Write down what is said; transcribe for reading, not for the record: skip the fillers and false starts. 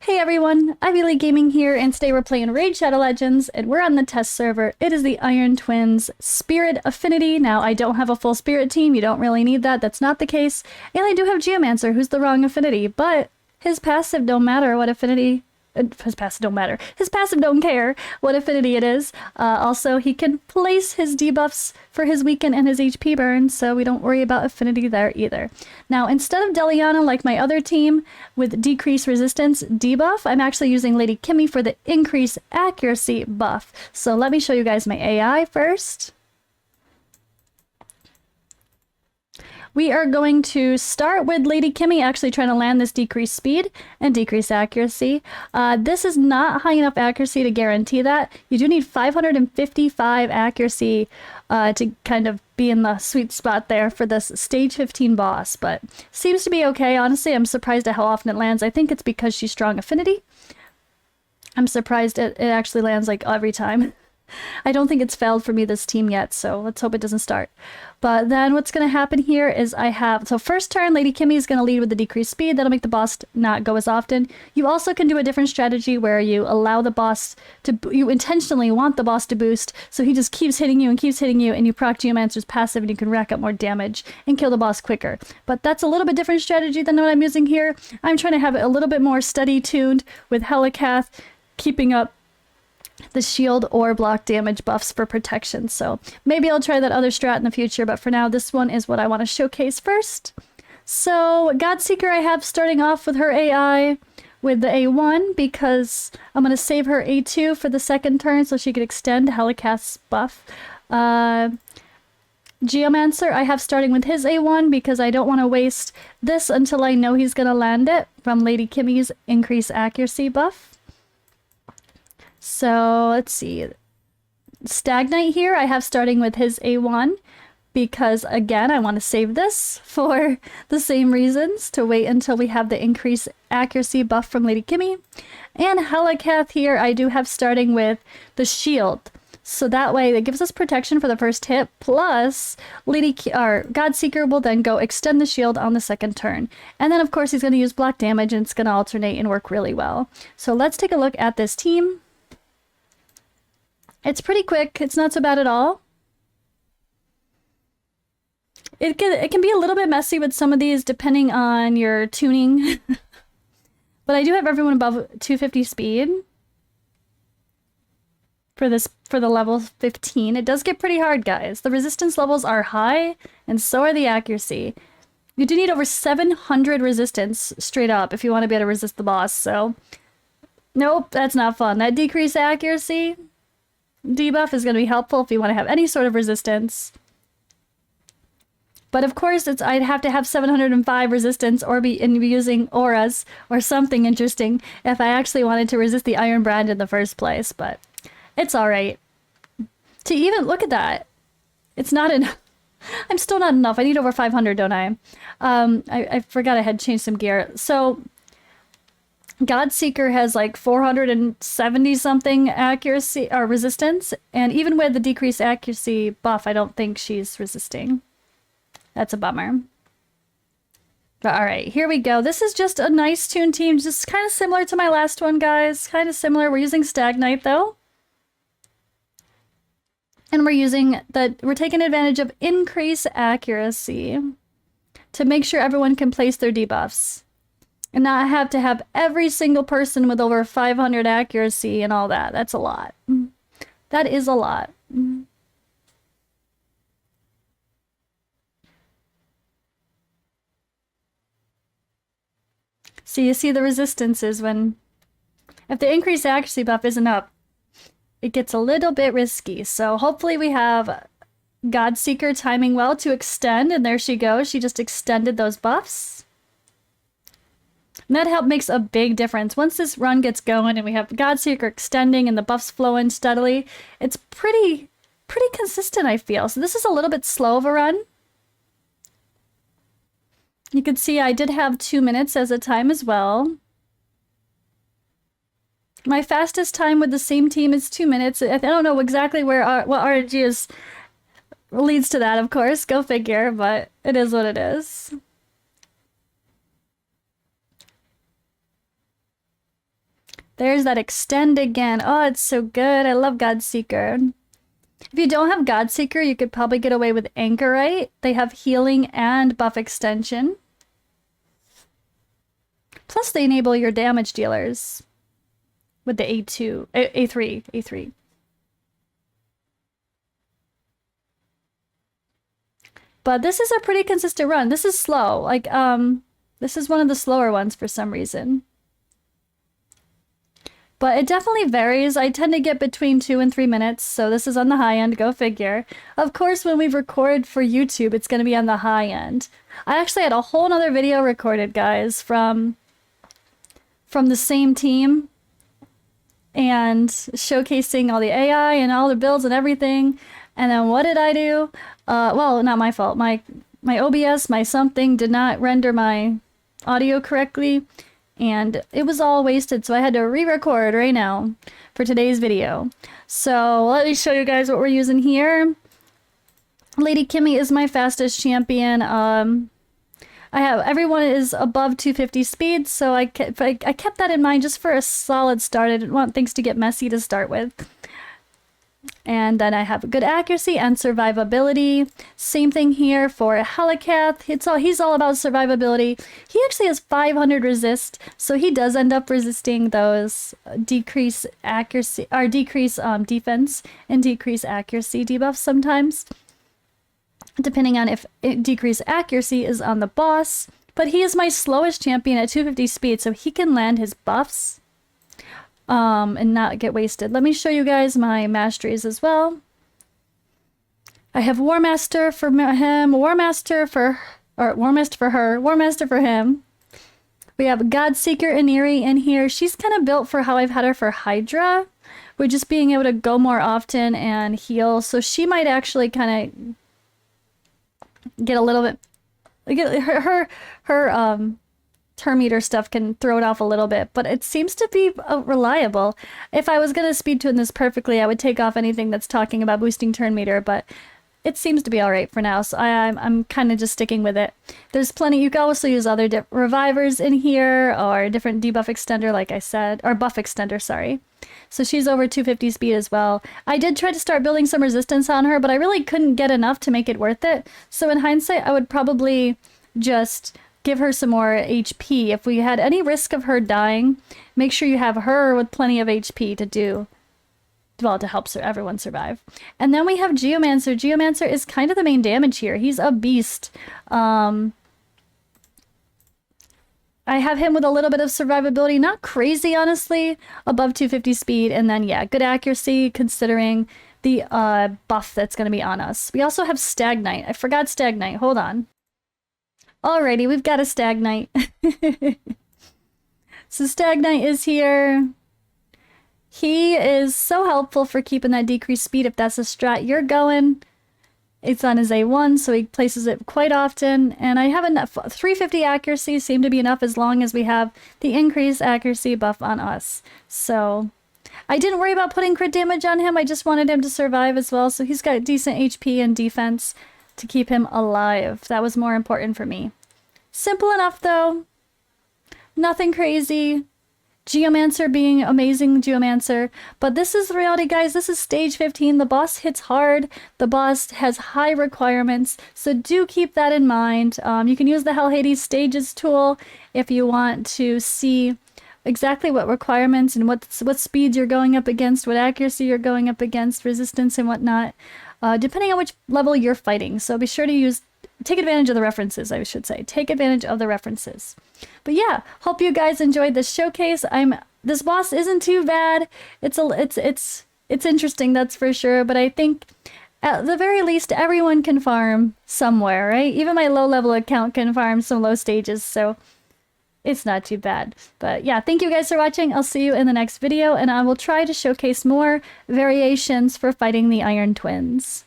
Hey everyone, Ivy League Gaming here, and today we're playing Raid Shadow Legends, and we're on the test server. It is the Iron Twins Spirit Affinity. Now, I don't have a full Spirit team, you don't really need that, that's not the case. And I do have Geomancer, who's the wrong affinity, but his passive don't matter what affinity... His passive don't matter. His passive don't care what affinity it is. Also, he can place his debuffs for his weaken and his HP burn, so we don't worry about affinity there either. Now, instead of Deliana like my other team with decrease resistance debuff, I'm actually using Lady Kimmy for the increase accuracy buff. So let me show you guys my AI first. We are going to start with Lady Kimmy actually trying to land this decreased speed and decrease accuracy. This is not high enough accuracy to guarantee that. You do need 555 accuracy to kind of be in the sweet spot there for this stage 15 boss, but seems to be okay. Honestly, I'm surprised at how often it lands. I think it's because she's strong affinity. I'm surprised it actually lands like every time. I don't think it's failed for me this team yet, so let's hope it doesn't start. But then what's going to happen here is so first turn, Lady Kimmy is going to lead with the decreased speed. That'll make the boss not go as often. You also can do a different strategy where you allow the boss to, you intentionally want the boss to boost, so he just keeps hitting you, and you proc Geomancer's passive, and you can rack up more damage and kill the boss quicker. But that's a little bit different strategy than what I'm using here. I'm trying to have it a little bit more steady tuned with Helicath, keeping up the shield or block damage buffs for protection. So maybe I'll try that other strat in the future, but for now this one is what I want to showcase first. So Godseeker I have starting off with her AI with the A1 because I'm going to save her A2 for the second turn so she could extend Helicath's buff. Geomancer I have starting with his A1 because I don't want to waste this until I know he's going to land it from Lady Kimmy's increase accuracy buff. So let's see. Stagnite here I have starting with his A1 because again I want to save this for the same reasons, to wait until we have the increased accuracy buff from Lady Kimmy. And Helicath here I do have starting with the shield. So that way it gives us protection for the first hit, plus Godseeker will then go extend the shield on the second turn. And then of course he's going to use block damage and it's going to alternate and work really well. So let's take a look at this team. It's pretty quick. It's not so bad at all. It can be a little bit messy with some of these depending on your tuning. But I do have everyone above 250 speed for the level 15. It does get pretty hard, guys. The resistance levels are high and so are the accuracy. You do need over 700 resistance straight up if you want to be able to resist the boss. So nope, that's not fun. That decreased accuracy debuff is going to be helpful if you want to have any sort of resistance. But of course, I'd have to have 705 resistance or be using auras or something interesting if I actually wanted to resist the Iron Brand in the first place. But it's alright. To even look at that, it's not enough. I'm still not enough. I need over 500, don't I? I forgot I had changed some gear. So Godseeker has like 470 something accuracy or resistance, and even with the decreased accuracy buff, I don't think she's resisting. That's a bummer. But all right, here we go. This is just a nice tune team, just kind of similar to my last one, guys. Kind of similar. We're using Stagnite though, and we're taking advantage of increase accuracy to make sure everyone can place their debuffs. And not have to have every single person with over 500 accuracy and all that. That's a lot. That is a lot. So you see the resistances when... If the increased accuracy buff isn't up, it gets a little bit risky. So hopefully we have Godseeker timing well to extend. And there she goes. She just extended those buffs. And that makes a big difference. Once this run gets going and we have Godseeker extending and the buffs flowing steadily, it's pretty consistent, I feel. So this is a little bit slow of a run. You can see I did have 2 minutes as a time as well. My fastest time with the same team is 2 minutes. I don't know exactly where what RNG leads to that, of course. Go figure, but it is what it is. There's that extend again. Oh, it's so good. I love Godseeker. If you don't have Godseeker, you could probably get away with Anchorite. They have healing and buff extension. Plus, they enable your damage dealers with the A3. But this is a pretty consistent run. This is slow. Like, this is one of the slower ones for some reason. But it definitely varies. I tend to get between 2 and 3 minutes, so this is on the high end, go figure. Of course, when we record for YouTube, it's going to be on the high end. I actually had a whole nother video recorded, guys, from the same team, and showcasing all the AI and all the builds and everything. And then what did I do? Well, not my fault. My OBS, my something did not render my audio correctly, and it was all wasted, so I had to re-record right now for today's video. So let me show you guys what we're using here. Lady Kimmy is my fastest champion. Everyone is above 250 speed, so I kept that in mind just for a solid start. I didn't want things to get messy to start with. And then I have good accuracy and survivability. Same thing here for Helicath. He's all about survivability. He actually has 500 resist, so he does end up resisting those decrease accuracy or decrease defense and decrease accuracy debuffs sometimes, depending on if decrease accuracy is on the boss. But he is my slowest champion at 250 speed, so he can land his buffs and not get wasted. Let me show you guys my masteries as well. I have War Master for him, War Master for her, War Master for him. We have Godseeker Iniri in here. She's kind of built for how I've had her for Hydra, with just being able to go more often and heal. So she might actually kind of get a little bit, her term meter stuff can throw it off a little bit, but it seems to be reliable. If I was gonna speed tune this perfectly, I would take off anything that's talking about boosting turn meter, but it seems to be all right for now, so I'm kind of just sticking with it. There's plenty. You can also use other revivers in here, or a different debuff extender, like I said, or buff extender, sorry. So she's over 250 speed as well. I did try to start building some resistance on her, but I really couldn't get enough to make it worth it. So in hindsight, I would probably just give her some more HP. If we had any risk of her dying, make sure you have her with plenty of HP to help everyone survive. And then we have Geomancer. Geomancer is kind of the main damage here. He's a beast. I have him with a little bit of survivability, not crazy, honestly, above 250 speed, and then, yeah, good accuracy considering the buff that's going to be on us. We also have Stagnite. I forgot Stagnite. Hold on. Alrighty, we've got a Stagnite. So Stagnite is here. He is so helpful for keeping that decreased speed if that's a strat you're going. It's on his A1, so he places it quite often. And I have enough. 350 accuracy seem to be enough as long as we have the increased accuracy buff on us. So I didn't worry about putting crit damage on him. I just wanted him to survive as well. So he's got decent HP and defense to keep him alive. That was more important for me. Simple enough, though. Nothing crazy. Geomancer being amazing Geomancer. But this is the reality, guys. This is stage 15. The boss hits hard. The boss has high requirements. So do keep that in mind. You can use the Hell Hades stages tool if you want to see exactly what requirements and what speeds you're going up against, what accuracy you're going up against, resistance and whatnot, depending on which level you're fighting. So be sure to take advantage of the references, I should say. Take advantage of the references. But yeah, hope you guys enjoyed this showcase. This boss isn't too bad. It's interesting, that's for sure. But I think at the very least, everyone can farm somewhere, right? Even my low-level account can farm some low stages, so it's not too bad. But yeah, thank you guys for watching. I'll see you in the next video, and I will try to showcase more variations for fighting the Iron Twins.